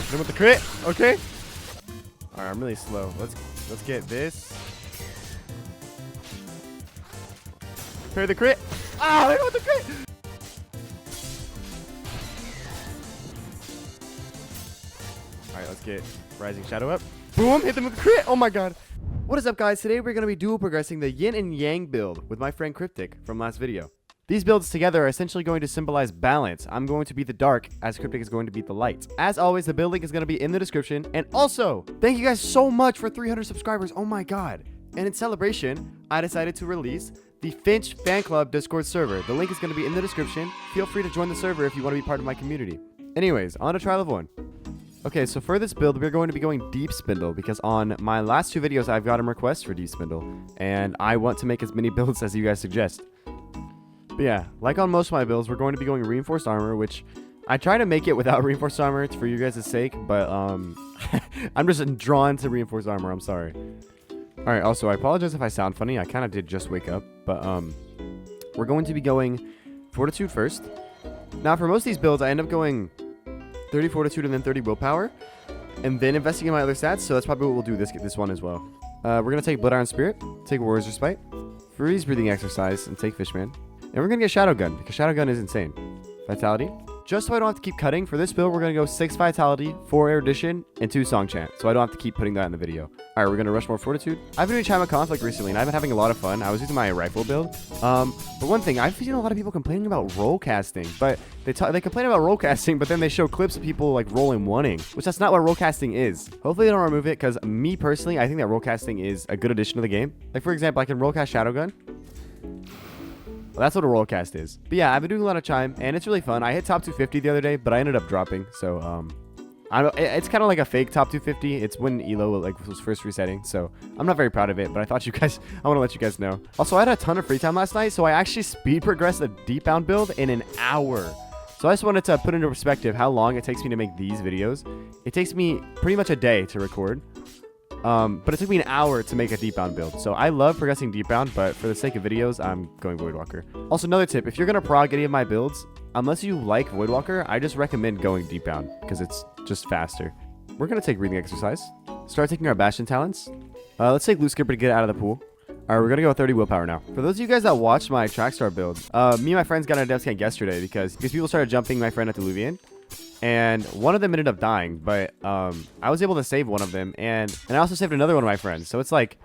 Hit him with the crit. Okay. All right, I'm really slow. Let's get this. Parry the crit. Ah, hit him with the crit. All right, let's get Rising Shadow up. Boom, hit them with the crit. Oh my god. What is up, guys? Today we're going to be dual progressing the Yin and Yang build with my friend Cryptic from last video. These builds together are essentially going to symbolize balance. I'm going to be the dark, as Cryptic is going to be the light. As always, the build link is going to be in the description. And also, thank you guys so much for 300 subscribers. Oh my god. And in celebration, I decided to release the Finch Fan Club Discord server. The link is going to be in the description. Feel free to join the server if you want to be part of my community. Anyways, on to trial of one. Okay, so for this build, we're going to be going deep spindle because on my last two videos, I've gotten requests for deep spindle, and I want to make as many builds as you guys suggest. But yeah, like on most of my builds, we're going to be going reinforced armor, which I try to make it without reinforced armor for you guys' sake, but I'm just drawn to reinforced armor. I'm sorry. All right, also, I apologize if I sound funny. I kind of did just wake up, but we're going to be going fortitude first. Now, for most of these builds, I end up going 30 fortitude and then 30 willpower, and then investing in my other stats, so that's probably what we'll do this one as well. We're going to take Blood Iron Spirit, take Warrior's Respite, Freeze Breathing Exercise, and take Fishman. And we're going to get Shadow Gun, because Shadow Gun is insane. Vitality. Just so I don't have to keep cutting, for this build, we're going to go 6 Vitality, 4 Erudition, and 2 Song Chant, so I don't have to keep putting that in the video. Alright, we're going to rush more Fortitude. I've been doing Chime Conflict recently, and I've been having a lot of fun. I was using my rifle build. But one thing, I've seen a lot of people complaining about roll casting, but they complain about roll casting, but then they show clips of people like rolling one-ing, which that's not what roll casting is. Hopefully they don't remove it, because me personally, I think that roll casting is a good addition to the game. Like, for example, I can roll cast Shadow Gun. Well, that's what a roll cast is. But yeah, I've been doing a lot of Chime, and it's really fun. I hit top 250 the other day, but I ended up dropping. So, it's kind of like a fake top 250. It's when Elo was first resetting. So I'm not very proud of it, but I want to let you guys know. Also, I had a ton of free time last night, so I actually speed progressed a deep bound build in an hour. So I just wanted to put into perspective how long it takes me to make these videos. It takes me pretty much a day to record. But it took me an hour to make a deep bound build. So I love progressing deep bound, but for the sake of videos, I'm going Voidwalker. Also, another tip, if you're going to prog any of my builds, unless you like Voidwalker, I just recommend going deep bound because it's just faster. We're going to take Breathing Exercise. Start taking our Bastion Talents. Let's take Loose Skipper to get out of the pool. Alright, we're going to go with 30 willpower now. For those of you guys that watched my Trackstar build, me and my friends got on a devs camp yesterday because people started jumping my friend at Deluvian. And one of them ended up dying, but I was able to save one of them, and I also saved another one of my friends. So it's like,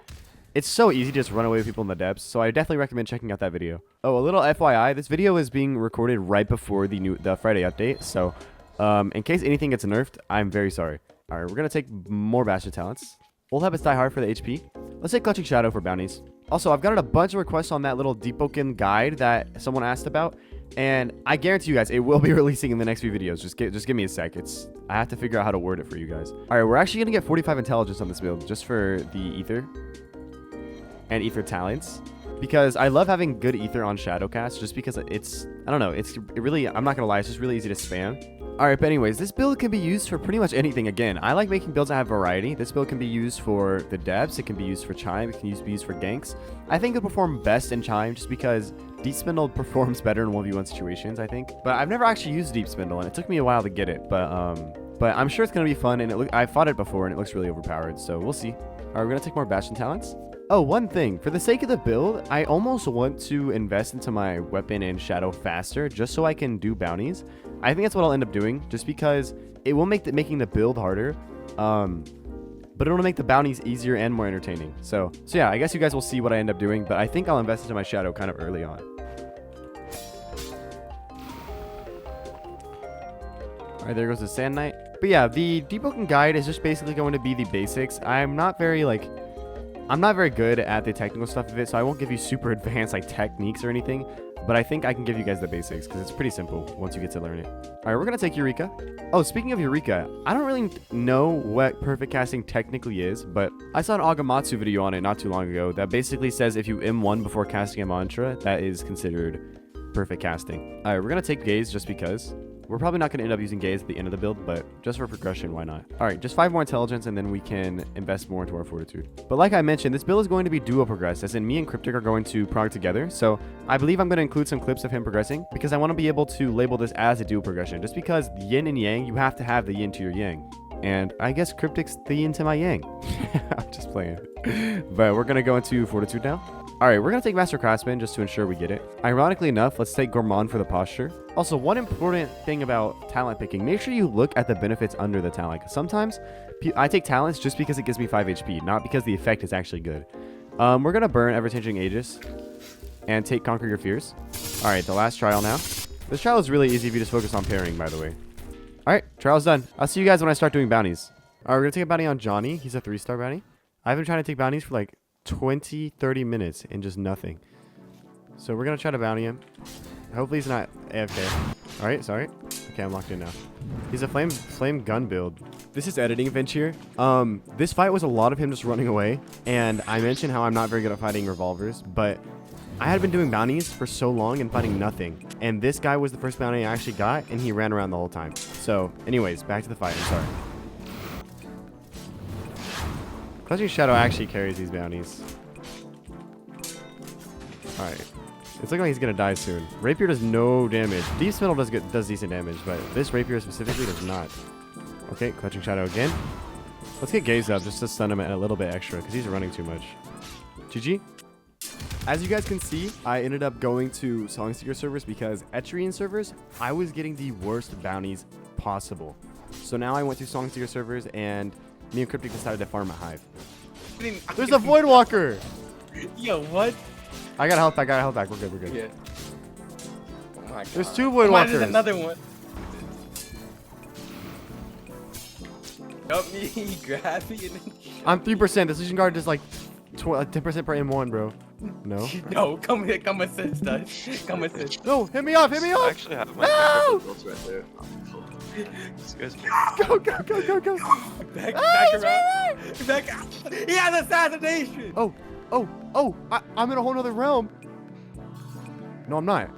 it's so easy to just run away with people in the depths. So I definitely recommend checking out that video. Oh, a little FYI, this video is being recorded right before the Friday update. So in case anything gets nerfed, I'm very sorry. All right, we're gonna take more Bastion Talents. Old Habits Die Hard for the HP. Let's take Clutching Shadow for bounties. Also, I've gotten a bunch of requests on that little deepwoken guide that someone asked about. And I guarantee you guys, it will be releasing in the next few videos. Just give me a sec. I have to figure out how to word it for you guys. All right, we're actually going to get 45 intelligence on this build just for the ether and ether talents. Because I love having good ether on Shadowcast just because it's, I don't know, it really, I'm not going to lie, it's just really easy to spam. All right, but anyways, this build can be used for pretty much anything. Again, I like making builds that have variety. This build can be used for the depths. It can be used for Chime. It can be used for ganks. I think it'll perform best in Chime just because Deep Spindle performs better in 1v1 situations, I think. But I've never actually used Deep Spindle, and it took me a while to get it. But I'm sure it's going to be fun, and I fought it before, and it looks really overpowered. So we'll see. All right, we're going to take more Bastion Talents. Oh, one thing. For the sake of the build, I almost want to invest into my weapon and shadow faster just so I can do bounties. I think that's what I'll end up doing just because it will make making the build harder. But it'll make the bounties easier and more entertaining. So yeah, I guess you guys will see what I end up doing, but I think I'll invest into my shadow kind of early on. All right, there goes the Sand Knight. But yeah, the Deepwoken guide is just basically going to be the basics. I'm not very good at the technical stuff of it, so I won't give you super advanced techniques or anything, but I think I can give you guys the basics because it's pretty simple once you get to learn it. All right, we're going to take Eureka. Oh, speaking of Eureka, I don't really know what perfect casting technically is, but I saw an Agamatsu video on it not too long ago that basically says if you M1 before casting a mantra, that is considered perfect casting. All right, we're going to take Gaze just because. We're probably not going to end up using Gaze at the end of the build, but just for progression, why not? All right, just 5 more intelligence, and then we can invest more into our fortitude. But like I mentioned, this build is going to be duo progress, as in me and Cryptic are going to prog together. So I believe I'm going to include some clips of him progressing because I want to be able to label this as a duo progression. Just because yin and yang, you have to have the yin to your yang. And I guess Cryptic's the yin to my yang. I'm just playing. But we're going to go into Fortitude now. All right, we're going to take Master Craftsman just to ensure we get it. Ironically enough, let's take Gourmand for the posture. Also, one important thing about talent picking, make sure you look at the benefits under the talent. Sometimes I take talents just because it gives me 5 HP, not because the effect is actually good. We're going to burn Ever-Changing Aegis and take Conquer Your Fears. All right, the last trial now. This trial is really easy if you just focus on parrying, by the way. All right, trial's done. I'll see you guys when I start doing bounties. All right, we're going to take a bounty on Johnny. He's a 3-star bounty. I've been trying to take bounties for like 20, 30 minutes and just nothing. So we're going to try to bounty him. Hopefully he's not AFK. All right, sorry. Okay, I'm locked in now. He's a flame gun build. This is editing Finch here. This fight was a lot of him just running away. And I mentioned how I'm not very good at fighting revolvers, but I had been doing bounties for so long and fighting nothing. And this guy was the first bounty I actually got, and he ran around the whole time. So anyways, back to the fight. I'm sorry. Clutching Shadow actually carries these bounties. All right. It's looking like he's going to die soon. Rapier does no damage. Deepspindle does decent damage, but this Rapier specifically does not. Okay, Clutching Shadow again. Let's get Gaze up just to stun him a little bit extra because he's running too much. GG. As you guys can see, I ended up going to Songseeker servers because Etrian servers, I was getting the worst bounties possible. So now I went to Songseeker servers and me and Cryptic decided to farm a Hive. There's a Void Walker! Yo, what? I got health back, We're good, we're good. Yeah. Oh my God. There's 2 Void Walkers. There's another one. Help me, grab me, and then... I'm 3%. This Legion Guard is like 10% per M1, bro. No? No, come here, come assist us. Come assist. No, hit me off, hit me off! I actually have my No! builds right there. This guy's Go, go, go, go, go! Back Ah, around. Back out. He has assassination! Oh, I'm in a whole nother realm. No, I'm not.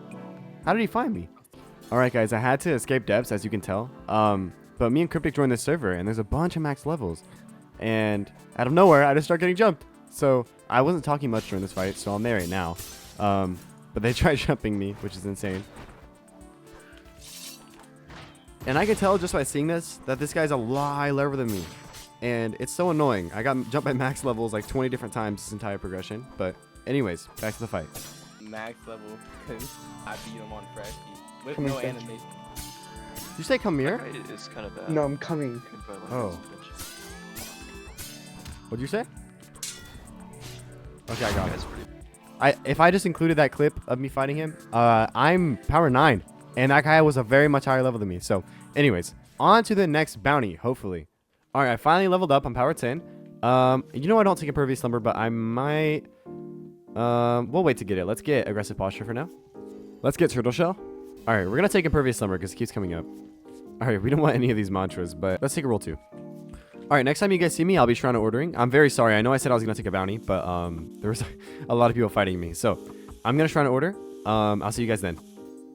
How did he find me? All right, guys, I had to escape depths, as you can tell. But me and Cryptic joined this server, and there's a bunch of max levels. And out of nowhere, I just start getting jumped. So I wasn't talking much during this fight, so I'm there right now. But they tried jumping me, which is insane. And I can tell just by seeing this that this guy's a lot higher level than me. And it's so annoying. I got jumped by max levels like 20 different times this entire progression. But anyways, back to the fight. Max level, because I beat him on Fresh with Come no in, animation. Did you say come here? It's kind of bad. No, I'm coming. Oh. What'd you say? Okay, I got it. If I just included that clip of me fighting him, I'm power 9. And that guy was a very much higher level than me. So, anyways, on to the next bounty, hopefully. All right, I finally leveled up. I'm power 10. You know I don't take Impervious Slumber, but I might... we'll wait to get it. Let's get Aggressive Posture for now. Let's get Turtle Shell. All right, we're going to take Impervious Slumber because it keeps coming up. All right, we don't want any of these mantras, but let's take a roll 2. All right, next time you guys see me, I'll be Shrine of Ordering. I'm very sorry. I know I said I was going to take a bounty, but there was a lot of people fighting me. So, I'm going to Shrine of Order. I'll see you guys then.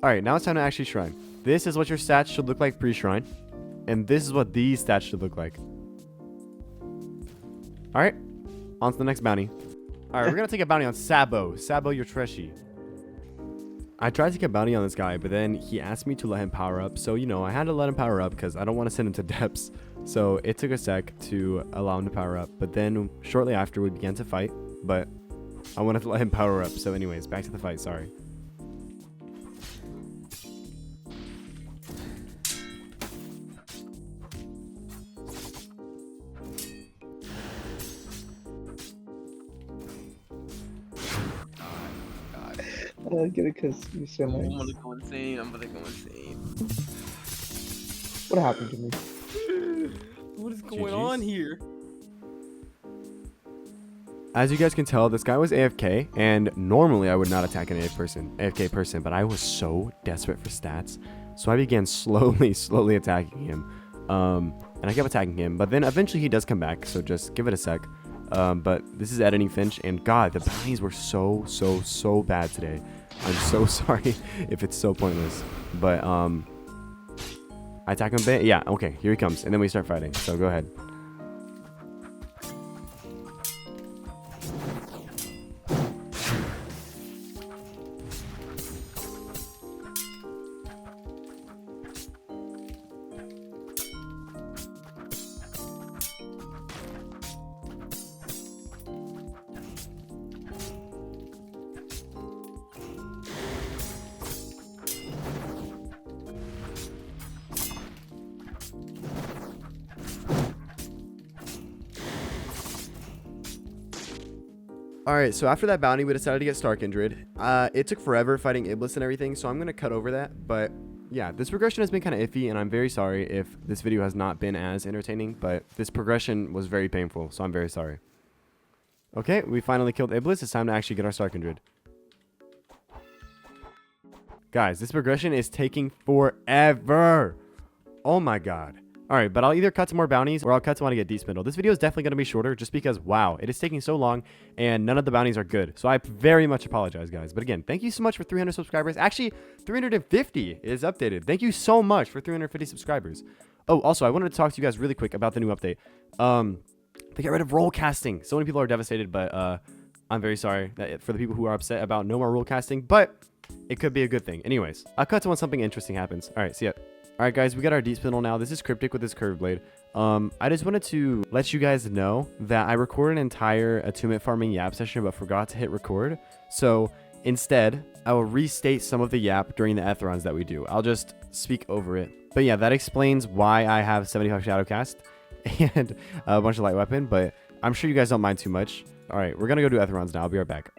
All right, now it's time to actually shrine. This is what your stats should look like pre-shrine. And this is what these stats should look like. All right, on to the next bounty. All right, we're going to take a bounty on Sabo. Sabo, you're trashy. I tried to take a bounty on this guy, but then he asked me to let him power up. So, you know, I had to let him power up because I don't want to send him to depths. So it took a sec to allow him to power up. But then shortly after, we began to fight. But I wanted to let him power up. So anyways, back to the fight. Sorry. I don't get it because you're so I'm nice. gonna go insane. I'm gonna go insane. What happened to me? What is going GG's. on here? As you guys can tell, this guy was AFK, and normally I would not attack an AFK person, but I was so desperate for stats, so I began slowly attacking him. And I kept attacking him, but then eventually he does come back, so just give it a sec. But this is editing Finch, and God, the bounties were so bad today. I'm so sorry if it's so pointless, but I attack him a bit. Yeah, okay, here he comes, and then we start fighting. So go ahead. Alright, so after that bounty, we decided to get starkindred. It took forever fighting Iblis and everything, so I'm going to cut over that. But yeah, this progression has been kind of iffy, and I'm very sorry if this video has not been as entertaining, but this progression was very painful, so I'm very sorry. Okay, we finally killed Iblis. It's time to actually get our starkindred. Guys, this progression is taking forever. Oh my god. Alright, but I'll either cut to more bounties or I'll cut to when I get deepspindle. This video is definitely going to be shorter just because, wow, it is taking so long and none of the bounties are good. So I very much apologize, guys. But again, thank you so much for 300 subscribers. Actually, 350 is updated. Thank you so much for 350 subscribers. Oh, also, I wanted to talk to you guys really quick about the new update. They get rid of roll casting. So many people are devastated, but I'm very sorry for the people who are upset about no more roll casting, but it could be a good thing. Anyways, I'll cut to when something interesting happens. Alright, see ya. Alright guys, we got our deepspindle now. This is Cryptic with his curved blade. I just wanted to let you guys know that I recorded an entire attunement farming yap session but forgot to hit record. So instead, I will restate some of the yap during the etherons that we do. I'll just speak over it. But yeah, that explains why I have 75 shadowcast and a bunch of light weapon, but I'm sure you guys don't mind too much. Alright, we're gonna go do etherons now. I'll be right back.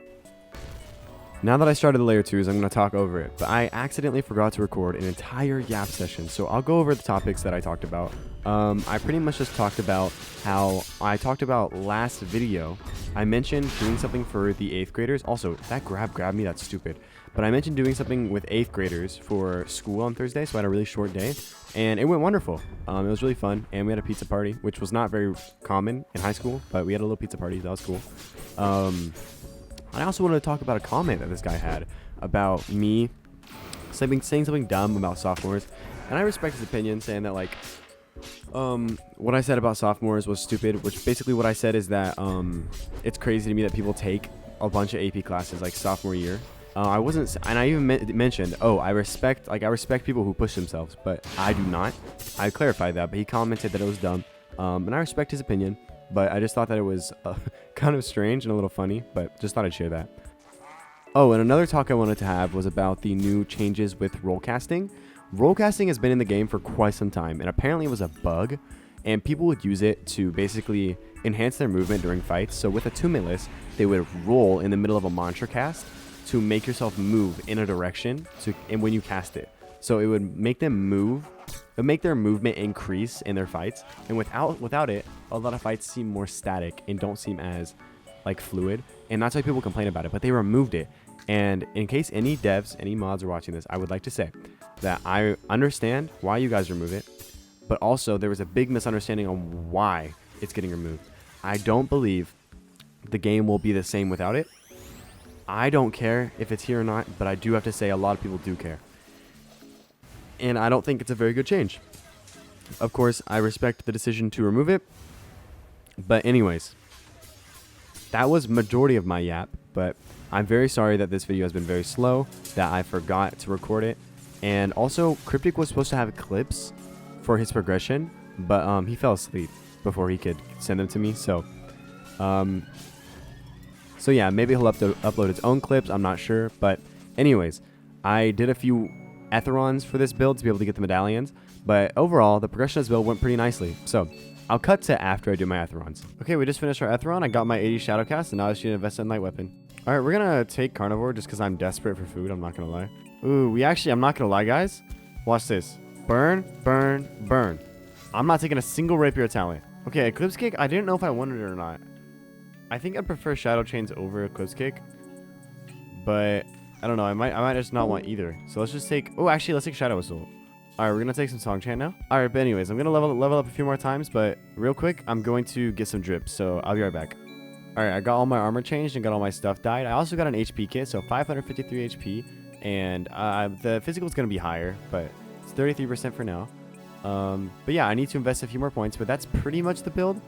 Now that I started the layer 2s, I'm going to talk over it, but I accidentally forgot to record an entire yap session, so I'll go over the topics that I talked about. I pretty much just talked about how I talked about last video. I mentioned doing something for the 8th graders. Also, that grabbed me, that's stupid. But I mentioned doing something with 8th graders for school on Thursday, so I had a really short day, and it went wonderful. It was really fun, and we had a pizza party, which was not very common in high school, but we had a little pizza party. That was cool. I also wanted to talk about a comment that this guy had about me saying something dumb about sophomores, and I respect his opinion, saying that like what I said about sophomores was stupid, which basically what I said is that it's crazy to me that people take a bunch of AP classes like sophomore year. I wasn't, and I even mentioned, oh, I respect people who push themselves, but I do not. I clarified that, but he commented that it was dumb, and I respect his opinion. But I just thought that it was kind of strange and a little funny, but just thought I'd share that. Oh, and another talk I wanted to have was about the new changes with roll casting. Roll casting has been in the game for quite some time, and apparently it was a bug, and people would use it to basically enhance their movement during fights. So with attunement list, they would roll in the middle of a mantra cast to make yourself move in a direction, and when you cast it. So it would make them move. It would make their movement increase in their fights, and without it, a lot of fights seem more static and don't seem as like fluid, and that's why people complain about it. But they removed it, and in case any devs, any mods are watching this, I would like to say that I understand why you guys remove it, but also there was a big misunderstanding on why it's getting removed. I don't believe the game will be the same without it. I don't care if it's here or not, but I do have to say a lot of people do care. And I don't think it's a very good change. Of course, I respect the decision to remove it. But anyways, that was majority of my yap. But I'm very sorry that this video has been very slow, that I forgot to record it. And also, Cryptic was supposed to have clips for his progression, but he fell asleep before he could send them to me. So yeah, maybe he'll upload his own clips. I'm not sure. But anyways, I did a few etherons for this build to be able to get the medallions, but overall the progression of this build went pretty nicely. So I'll cut to after I do my etherons. Okay, we just finished our etheron. I got my 80 shadowcast, and now I just need to invest in light weapon. All right, we're gonna take carnivore just because I'm desperate for food. I'm not gonna lie. Ooh, I'm not gonna lie, guys. Watch this. Burn, burn, burn. I'm not taking a single rapier talent. Okay, eclipse kick. I didn't know if I wanted it or not. I think I prefer shadow chains over eclipse kick, but I don't know. I might just not want either. So let's just take... Oh, actually, let's take Shadow Whistle. All right, we're going to take some Song Chant now. All right, but anyways, I'm going to level up a few more times. But real quick, I'm going to get some drips. So I'll be right back. All right, I got all my armor changed and got all my stuff dyed. I also got an HP kit, so 553 HP. And the physical is going to be higher, but it's 33% for now. But yeah, I need to invest a few more points. But that's pretty much the build.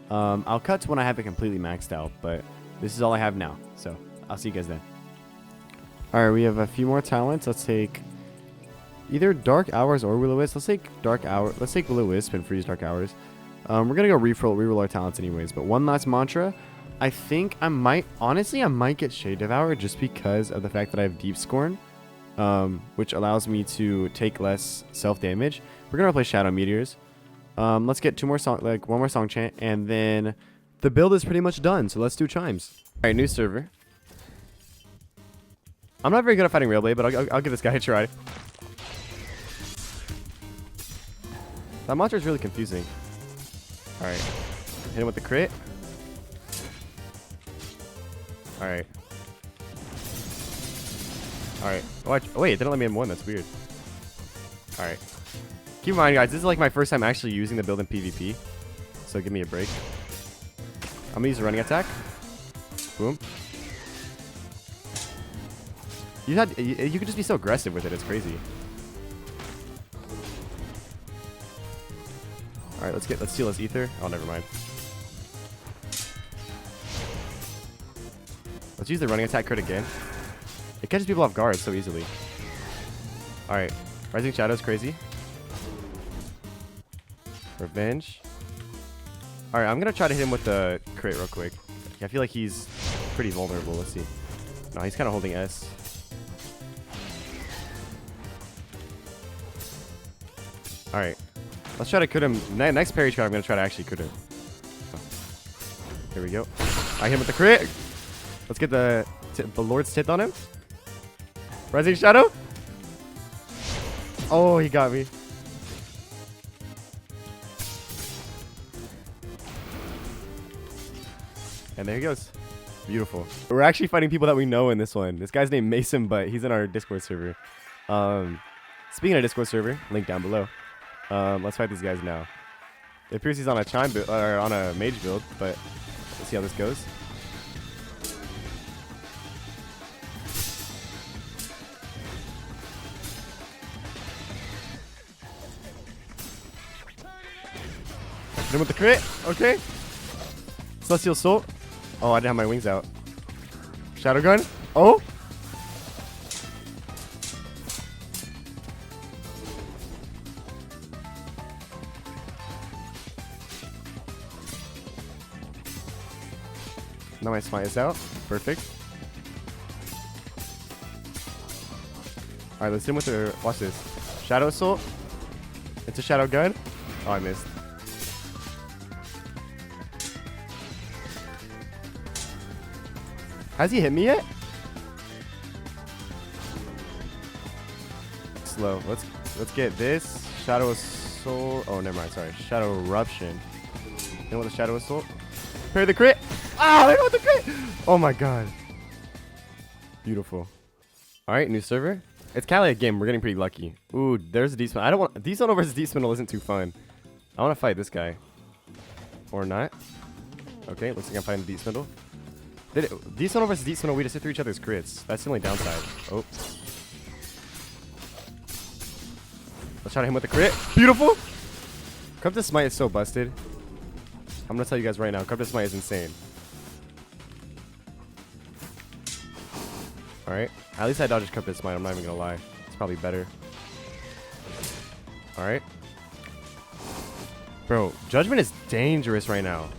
I'll cut to when I have it completely maxed out. But this is all I have now. So I'll see you guys then. Alright, we have a few more talents. Let's take either Dark Hours or Will-O-Wisp. Let's take Let's take Will-O-Wisp and freeze Dark Hours. We're gonna go reroll our talents anyways. But one last mantra. I think I might get Shade Devour just because of the fact that I have Deep Scorn, which allows me to take less self damage. We're gonna play Shadow Meteors. Let's get one more song chant, and then the build is pretty much done. So let's do chimes. Alright, new server. I'm not very good at fighting Railblade, but I'll give this guy a try. That monster is really confusing. Alright. Hit him with the crit. Alright. Alright. Oh, wait, it didn't let me in one. That's weird. Alright. Keep in mind, guys, this is like my first time actually using the build in PvP. So give me a break. I'm gonna use a running attack. Boom. You could just be so aggressive with it. It's crazy. All right, let's steal his ether. Oh, never mind. Let's use the running attack crit again. It catches people off guard so easily. All right, Rising Shadow's crazy. Revenge. All right, I'm gonna try to hit him with the crit real quick. I feel like he's pretty vulnerable. Let's see. No, he's kind of holding S. All right, let's try to crit him. Next parry shot, I'm gonna try to actually crit him. Oh. Here we go. I hit him with the crit. Let's get the Lord's Tit on him. Rising Shadow. Oh, he got me. And there he goes. Beautiful. We're actually fighting people that we know in this one. This guy's named Mason, but he's in our Discord server. Speaking of Discord server, link down below. Let's fight these guys now. It appears he's on a Chime build, or on a mage build, but let's see how this goes. Hit him with the crit. Okay. Celestial Soul. Oh, I didn't have my wings out. Shadow Gun. Oh. Now my smite is out. Perfect. Alright, let's hit him with the... Watch this. Shadow Assault. It's a Shadow Gun. Oh, I missed. Has he hit me yet? Slow. Let's get this. Shadow Assault. Oh, never mind. Sorry. Shadow Eruption. You know what the Shadow Assault? Parry the crit. Ah, I got the crit. Oh my god. Beautiful. All right, new server. It's Cali again. We're getting pretty lucky. Ooh, there's a deepspindle. I don't want deepspindle versus deepspindle isn't too fun. I want to fight this guy. Or not. Okay, looks like I'm fighting the deepspindle. Deepspindle versus deepspindle, we just hit through each other's crits. That's the only downside. Oh. Let's try to hit him with the crit. Beautiful. Corrupted Smite is so busted. I'm gonna tell you guys right now, Corrupted Smite is insane. Alright. At least I dodged Corrupted Smite, I'm not even gonna lie. It's probably better. Alright. Bro, Judgment is dangerous right now.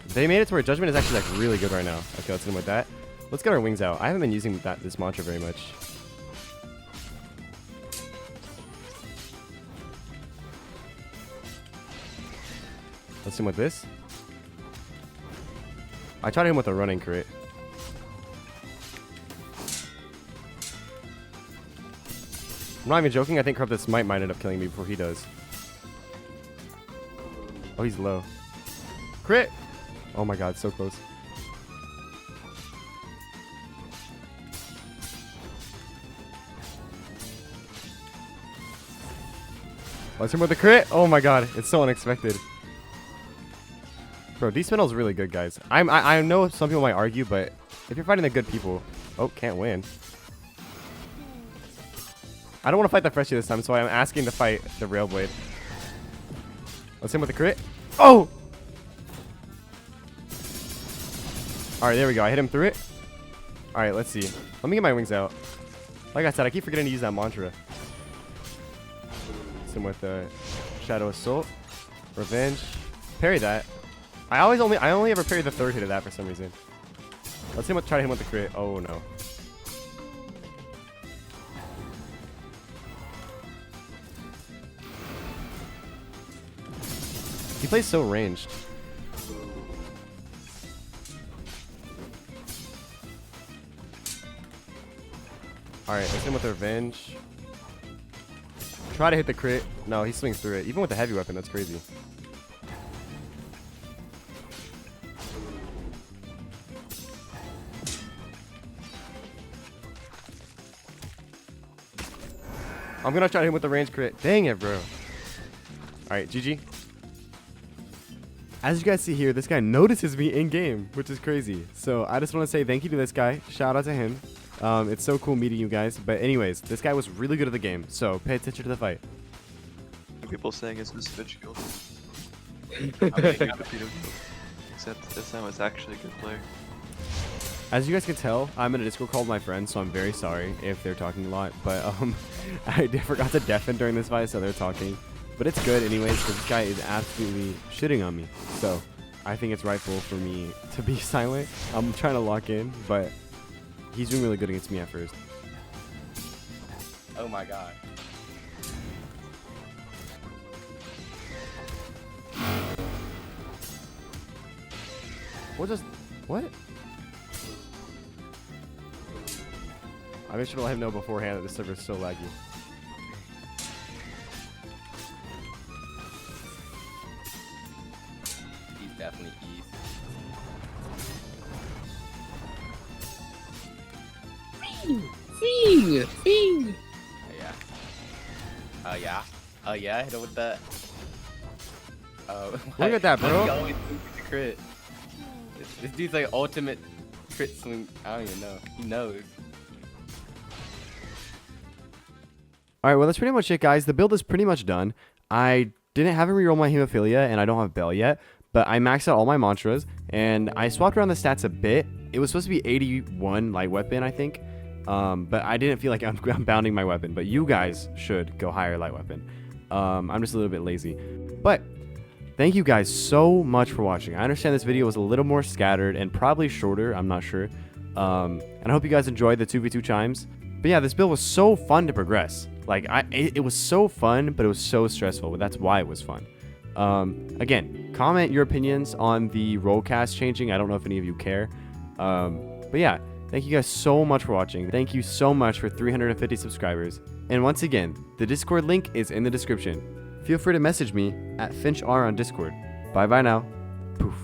They made it to where Judgment is actually like really good right now. Okay, let's hit him with that. Let's get our wings out. I haven't been using this mantra very much. Let's hit him with this. I tried him with a running crit. I'm not even joking. I think Corrupted Smite might end up killing me before he does. Oh, he's low. Crit! Oh my god, so close. Let's hit him with the crit! Oh my god, it's so unexpected. Bro, deepspindle is really good, guys. I know some people might argue, but if you're fighting the good people... Oh, can't win. I don't want to fight the freshie this time, so I'm asking to fight the Railblade. Let's hit him with the crit. Oh! Alright, there we go. I hit him through it. Alright, let's see. Let me get my wings out. Like I said, I keep forgetting to use that mantra. Hit him with the Shadow Assault. Revenge. Parry that. I only ever parry the third hit of that for some reason. Let's try to hit him with the crit. Oh no. He plays so ranged. Alright, let's hit him with revenge. Try to hit the crit. No, he swings through it. Even with the heavy weapon, that's crazy. I'm gonna try to hit him with the range crit. Dang it, bro. Alright, GG. As you guys see here, this guy notices me in game, which is crazy. So I just want to say thank you to this guy. Shout out to him. It's so cool meeting you guys. But anyways, this guy was really good at the game. So pay attention to the fight. People saying it's Miss Fitchfield. Except this time it's actually a good player. As you guys can tell, I'm in a Discord call with my friends, so I'm very sorry if they're talking a lot. But I forgot to deafen during this fight, so they're talking. But it's good anyways, because this guy is absolutely shitting on me. So I think it's rightful for me to be silent. I'm trying to lock in, but he's doing really good against me at first. Oh my god. What? I should have let him know beforehand that the server is so laggy. He's definitely east. Fing! Fing! Oh yeah. Oh yeah. Oh yeah. Hit him with that. Oh. Look at that, bro. He always swings with the crit. This dude's like ultimate crit swing. I don't even know. He knows. Alright, well that's pretty much it, guys. The build is pretty much done. I haven't rerolled my hemophilia, and I don't have Bell yet, but I maxed out all my mantras, and I swapped around the stats a bit. It was supposed to be 81 light weapon, I think, but I didn't feel like I'm bounding my weapon, but you guys should go higher light weapon. I'm just a little bit lazy. But thank you guys so much for watching. I understand this video was a little more scattered and probably shorter, I'm not sure. And I hope you guys enjoyed the 2v2 chimes. But yeah, this build was so fun to progress. Like, it was so fun, but it was so stressful. But that's why it was fun. Again, comment your opinions on the rollcast changing. I don't know if any of you care. But yeah, thank you guys so much for watching. Thank you so much for 350 subscribers. And once again, the Discord link is in the description. Feel free to message me at FinchR on Discord. Bye bye now. Poof.